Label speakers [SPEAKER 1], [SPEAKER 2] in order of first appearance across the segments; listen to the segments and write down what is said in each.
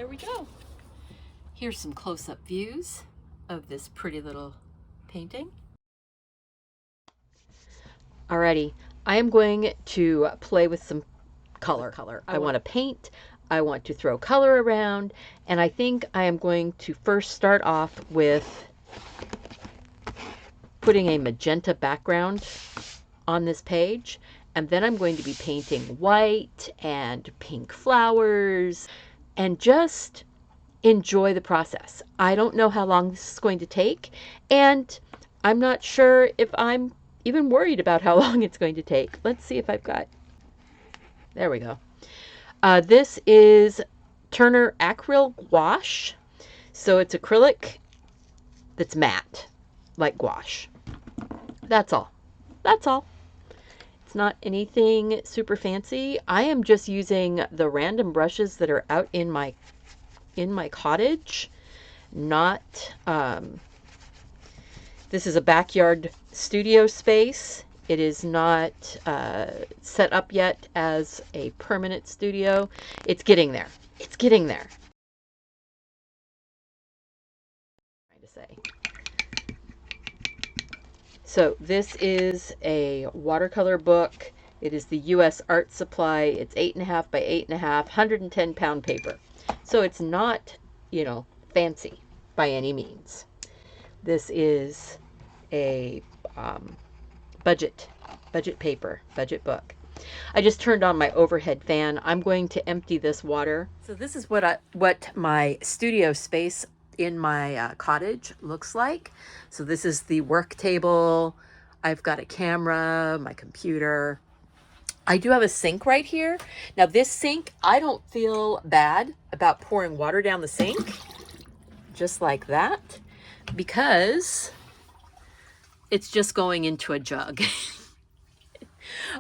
[SPEAKER 1] there we go. Here's some close-up views of this pretty little painting. Alrighty, I am going to play with some color. I want to paint, I want to throw color around, and I think I am going to first start off with putting a magenta background on this page, and then I'm going to be painting white and pink flowers and just enjoy the process. I don't know how long this is going to take, and I'm not sure if I'm even worried about how long it's going to take. Let's see if I've got, there we go. This is Turner Acryl Gouache. So it's acrylic that's matte, like gouache. That's all. That's all. It's not anything super fancy. I am just using the random brushes that are out in my cottage. Not, this is a backyard studio space. It is not set up yet as a permanent studio. It's getting there. It's getting there. Trying to say. So this is a watercolor book. It is the U.S. Art Supply. It's 8.5 by 8.5, 110-pound paper. So it's not, you know, fancy by any means. This is a budget paper, budget book. I just turned on my overhead fan. I'm going to empty this water. So this is what my studio space in my cottage looks like. So this is the work table. I've got a camera, my computer. I do have a sink right here. Now this sink, I don't feel bad about pouring water down the sink, just like that, because it's just going into a jug.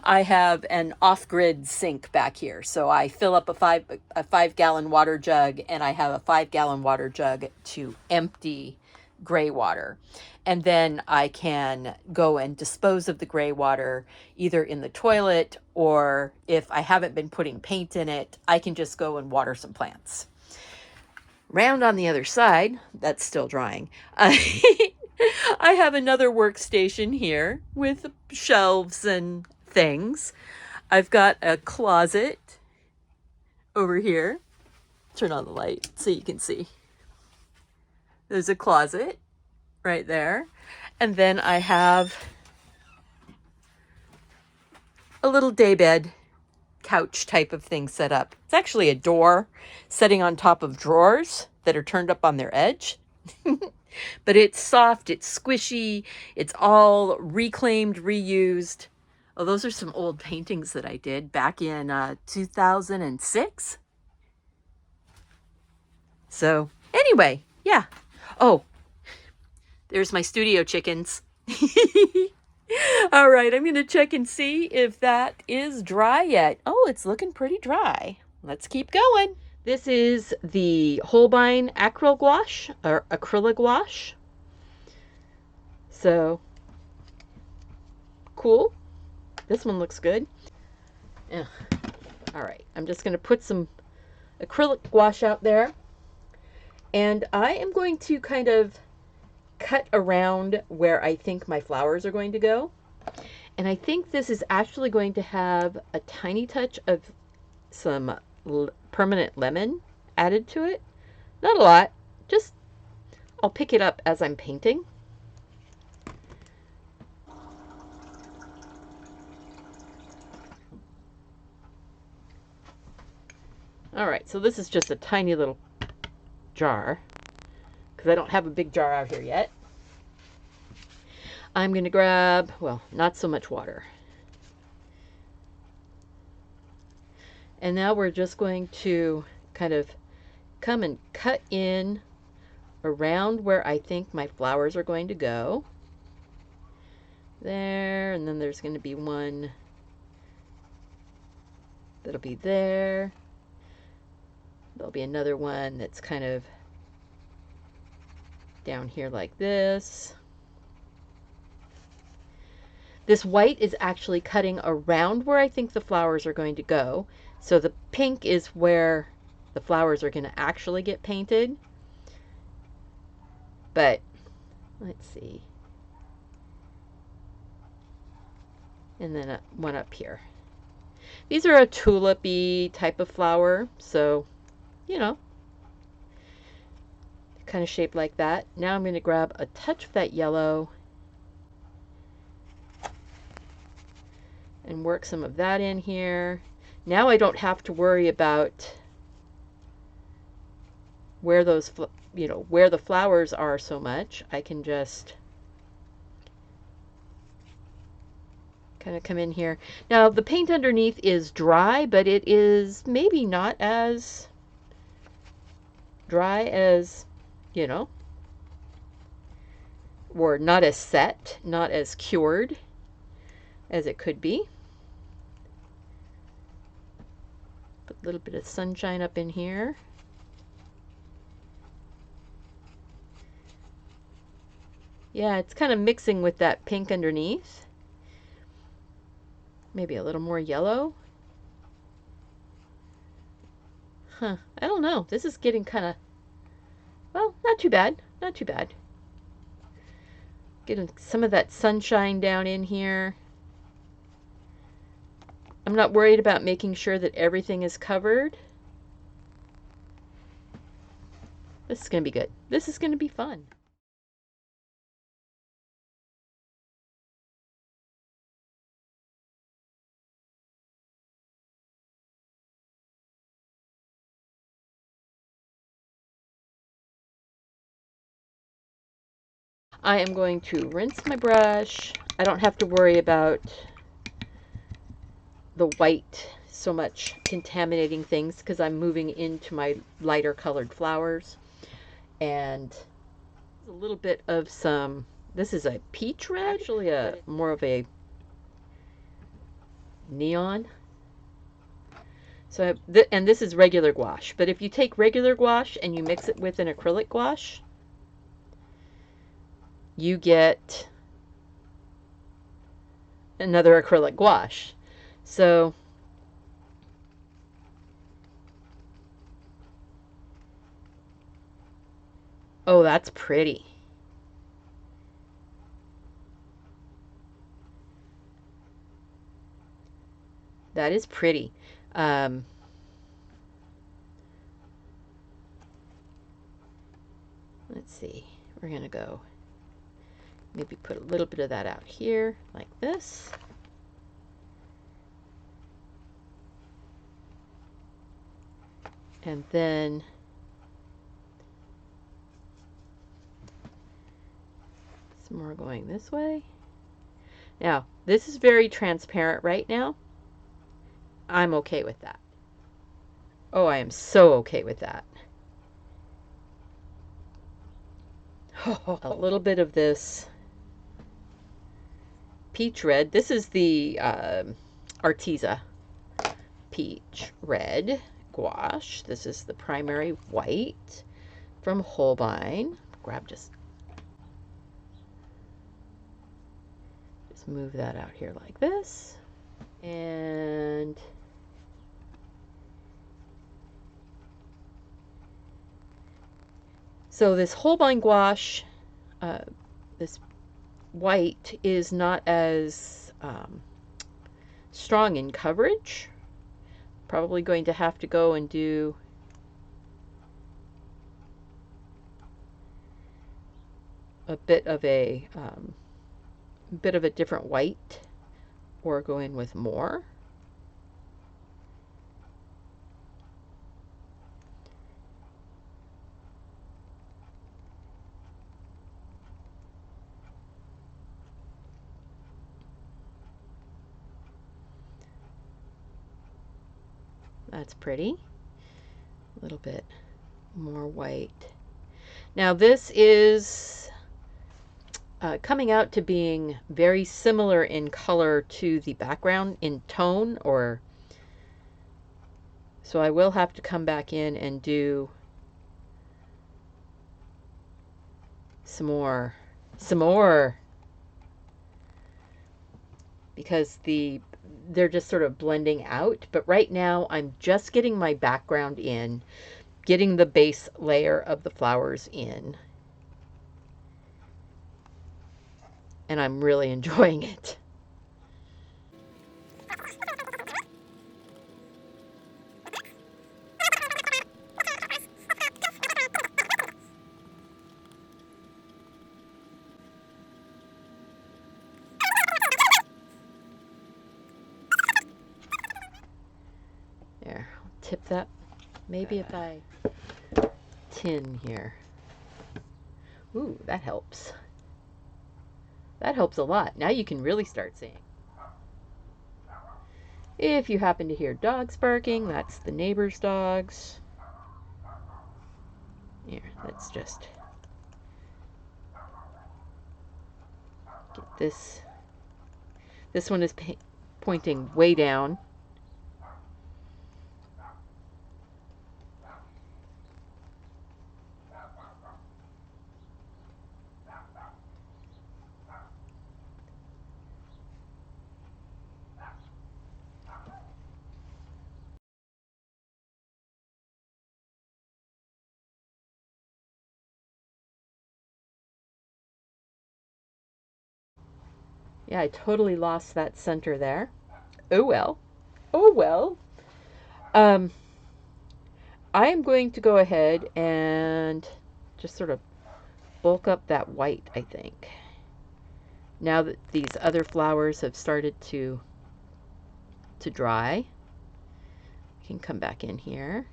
[SPEAKER 1] I have an off-grid sink back here. So I fill up a 5-gallon water jug, and I have a 5-gallon water jug to empty gray water. And then I can go and dispose of the gray water either in the toilet, or if I haven't been putting paint in it, I can just go and water some plants. Round on the other side, that's still drying. I have another workstation here with shelves and things. I've got a closet over here. Turn on the light so you can see. There's a closet right there. And then I have a little daybed couch type of thing set up. It's actually a door sitting on top of drawers that are turned up on their edge. But it's soft, it's squishy, it's all reclaimed, reused. Oh, those are some old paintings that I did back in 2006. So anyway, yeah. Oh, there's my studio chickens. All right, I'm going to check and see if that is dry yet. Oh, it's looking pretty dry. Let's keep going. This is the Holbein Acryl Gouache, or Acrylic Gouache. So, cool. This one looks good. Yeah. All right, I'm just going to put some acrylic gouache out there. And I am going to kind of cut around where I think my flowers are going to go. And I think this is actually going to have a tiny touch of some permanent lemon added to it. Not a lot, just I'll pick it up as I'm painting. All right, so this is just a tiny little jar because I don't have a big jar out here yet. I'm going to grab, well, not so much water. And now we're just going to kind of come and cut in around where I think my flowers are going to go. There, and then there's going to be one that'll be there. There'll be another one that's kind of down here like this. This white is actually cutting around where I think the flowers are going to go. So the pink is where the flowers are going to actually get painted. But let's see. And then one up here. These are a tulipy type of flower, so, you know, kind of shaped like that. Now I'm going to grab a touch of that yellow and work some of that in here. Now I don't have to worry about where those, where the flowers are so much. I can just kind of come in here. Now the paint underneath is dry, but it is maybe not as dry as, or not as set, not as cured as it could be. Put a little bit of sunshine up in here. Yeah, it's kind of mixing with that pink underneath. Maybe a little more yellow. I don't know. This is getting kind of, well, not too bad. Not too bad. Getting some of that sunshine down in here. I'm not worried about making sure that everything is covered. This is going to be good. This is going to be fun. I am going to rinse my brush. I don't have to worry about the white so much contaminating things because I'm moving into my lighter colored flowers. And a little bit of some, this is a peach red, actually more of a neon. So and this is regular gouache, but if you take regular gouache and you mix it with an acrylic gouache, you get another acrylic gouache. So oh, that's pretty. That is pretty. Let's see. We're going to go maybe put a little bit of that out here like this. And then some more going this way. Now, this is very transparent right now. I'm okay with that. Oh, I am so okay with that. A little bit of this peach red. This is the Arteza peach red gouache. This is the primary white from Holbein. Grab just move that out here like this. And so this Holbein gouache, this white is not as strong in coverage. Probably going to have to go and do a bit of a different white, or go in with more. That's pretty. A little bit more white. Now this is coming out to being very similar in color to the background in tone, or so I will have to come back in and do some more, because the they're just sort of blending out. But right now I'm just getting my background in, getting the base layer of the flowers in. And I'm really enjoying it. There, I'll tip that. Maybe if I tin here. Ooh, that helps. That helps a lot. Now you can really start seeing. If you happen to hear dogs barking, that's the neighbor's dogs. Here, let's just get this. This one is pointing way down. Yeah, I totally lost that center there. Oh well. Oh well. I am going to go ahead and just sort of bulk up that white, I think. Now that these other flowers have started to dry, I can come back in here,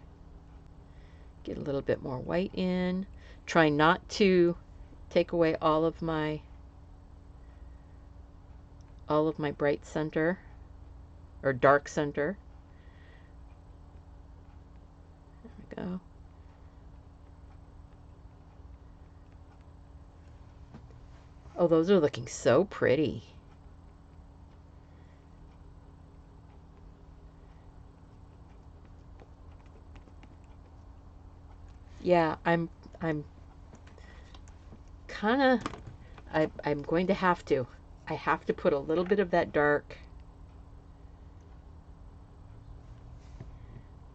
[SPEAKER 1] get a little bit more white in. Try not to take away all of my bright center or dark center. There we go. Oh, those are looking so pretty. Yeah, I'm kind of I'm going to have to. I have to put a little bit of that dark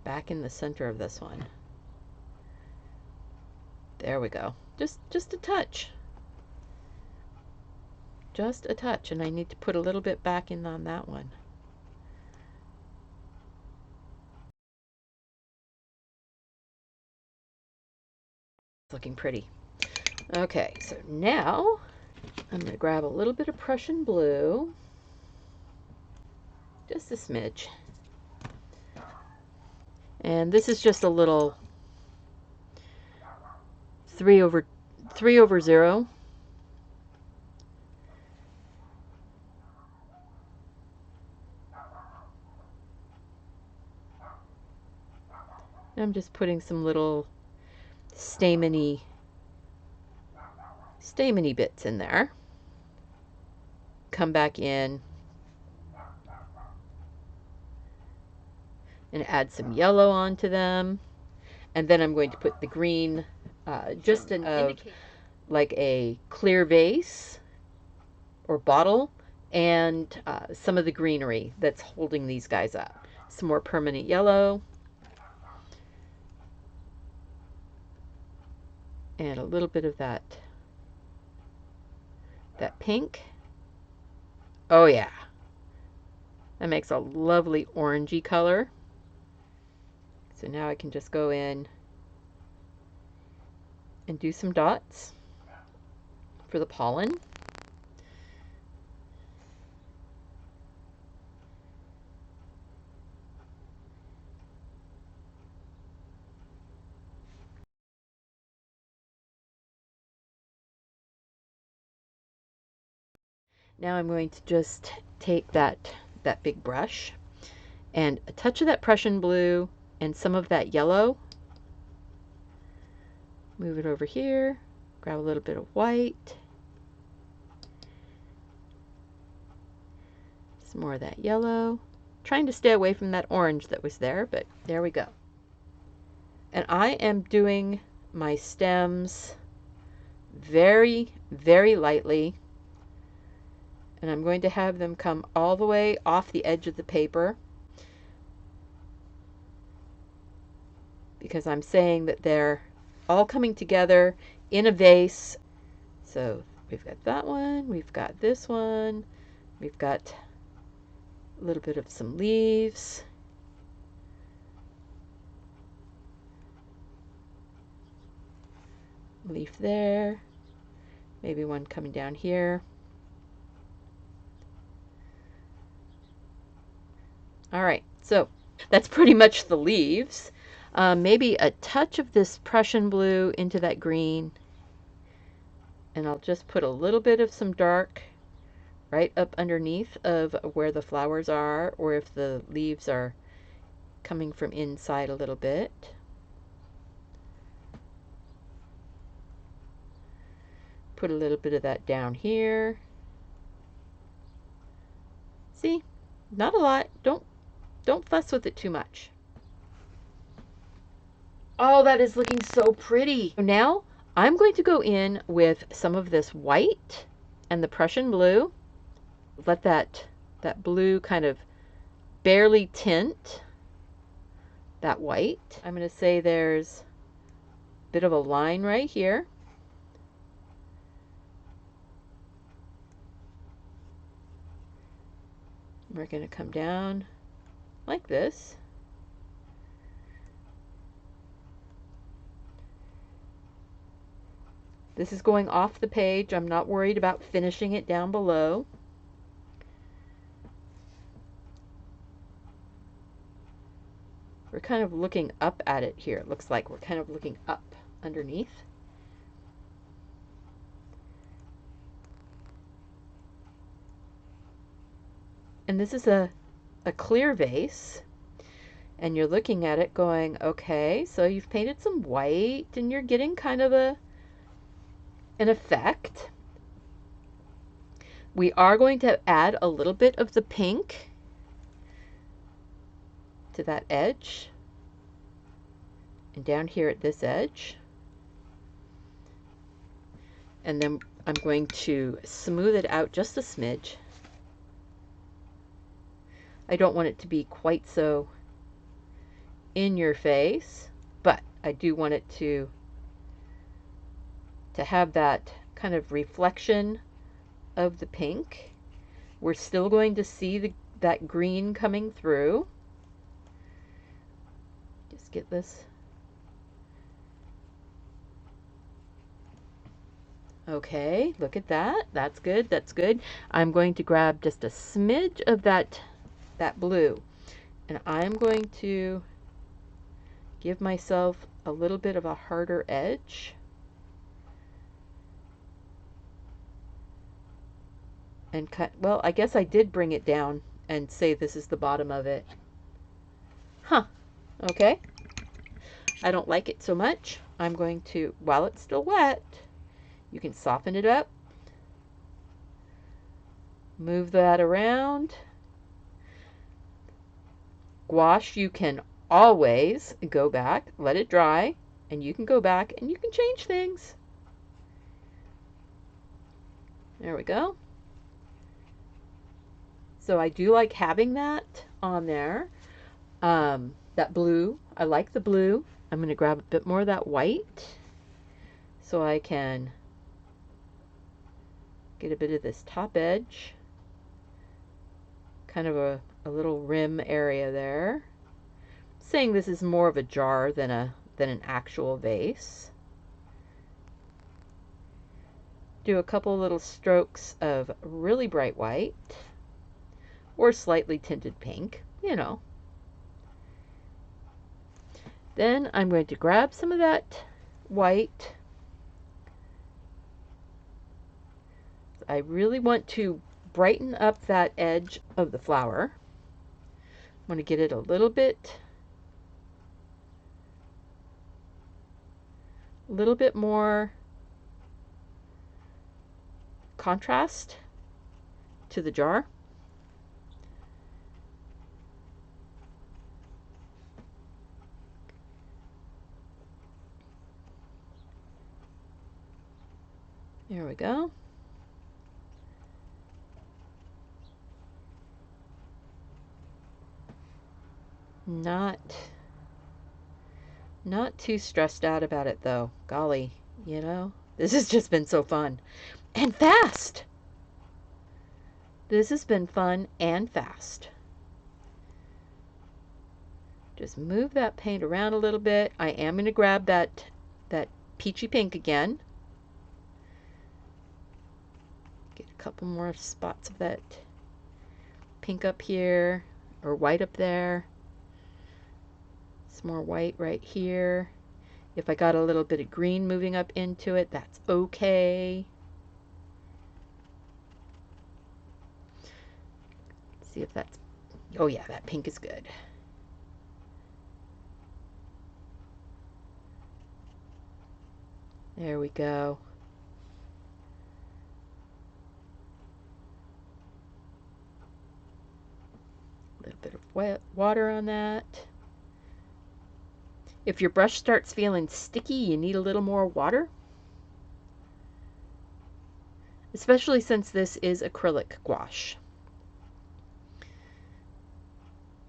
[SPEAKER 1] back in the center of this one. There we go. Just a touch. Just a touch, and I need to put a little bit back in on that one. It's looking pretty. Okay, so now I'm going to grab a little bit of Prussian blue. Just a smidge. And this is just a little 3/0. I'm just putting some little stameny bits in there. Come back in and add some yellow onto them. And then I'm going to put the green, just like a clear vase or bottle, and some of the greenery that's holding these guys up. Some more permanent yellow. And a little bit of that pink. Oh yeah. That makes a lovely orangey color. So now I can just go in and do some dots for the pollen. Now I'm going to just take that big brush and a touch of that Prussian blue and some of that yellow. Move it over here, grab a little bit of white, some more of that yellow. Trying to stay away from that orange that was there, but there we go. And I am doing my stems very, very lightly. And I'm going to have them come all the way off the edge of the paper, because I'm saying that they're all coming together in a vase. So we've got that one, we've got this one, we've got a little bit of some leaves. Leaf there, maybe one coming down here. All right, so that's pretty much the leaves. Maybe a touch of this Prussian blue into that green, and I'll just put a little bit of some dark right up underneath of where the flowers are, or if the leaves are coming from inside a little bit. Put a little bit of that down here. See, not a lot. Don't fuss with it too much. Oh, that is looking so pretty. Now I'm going to go in with some of this white and the Prussian blue. Let that blue kind of barely tint that white. I'm going to say there's a bit of a line right here. We're going to come down like this. This is going off the page. I'm not worried about finishing it down below. We're kind of looking up at it here. It looks like we're kind of looking up underneath. And this is a clear vase, and you're looking at it going, okay, so you've painted some white and you're getting kind of an effect. We are going to add a little bit of the pink to that edge and down here at this edge. And then I'm going to smooth it out just a smidge. I don't want it to be quite so in your face, but I do want it to have that kind of reflection of the pink. We're still going to see that green coming through. Just get this. Okay, look at that. That's good. That's good. I'm going to grab just a smidge of that blue, and I'm going to give myself a little bit of a harder edge. And cut, well, I guess I did bring it down and say this is the bottom of it. Huh, okay. I don't like it so much. I'm going to, while it's still wet, you can soften it up. Move that around. Gouache, you can always go back, let it dry, and you can go back and you can change things. There we go. So I do like having that on there. That blue, I like the blue. I'm going to grab a bit more of that white so I can get a bit of this top edge, kind of a little rim area there. I'm saying this is more of a jar than an actual vase. Do a couple little strokes of really bright white or slightly tinted pink, you know. Then I'm going to grab some of that white. I really want to brighten up that edge of the flower. I want to get it a little bit more contrast to the jar. There we go. Not too stressed out about it though. Golly, you know, this has just been so fun and fast. This has been fun and fast. Just move that paint around a little bit. I am going to grab that peachy pink again. Get a couple more spots of that pink up here, or white up there. Some more white right here. If I got a little bit of green moving up into it, that's okay. See if that's, oh yeah, that pink is good. There we go. A little bit of wet water on that. If your brush starts feeling sticky, you need a little more water. Especially since this is acrylic gouache.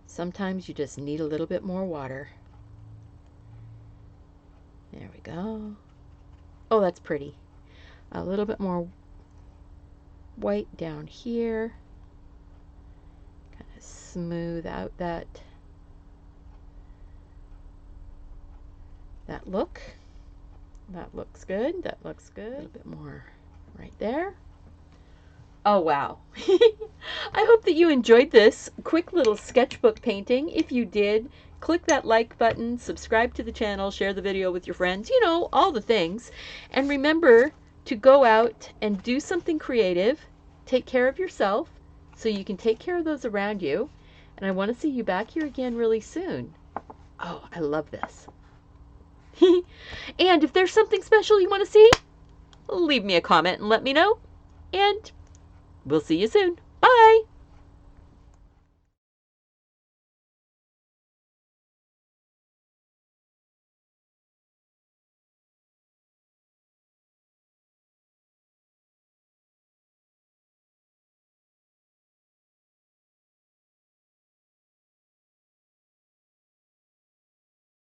[SPEAKER 1] Sometimes you just need a little bit more water. There we go. Oh, that's pretty. A little bit more white down here. Kind of smooth out that look. That looks good. That looks good. A little bit more right there. Oh, wow. I hope that you enjoyed this quick little sketchbook painting. If you did, click that like button, subscribe to the channel, share the video with your friends, you know, all the things. And remember to go out and do something creative. Take care of yourself so you can take care of those around you. And I want to see you back here again really soon. Oh, I love this. And if there's something special you want to see, leave me a comment and let me know. And we'll see you soon. Bye.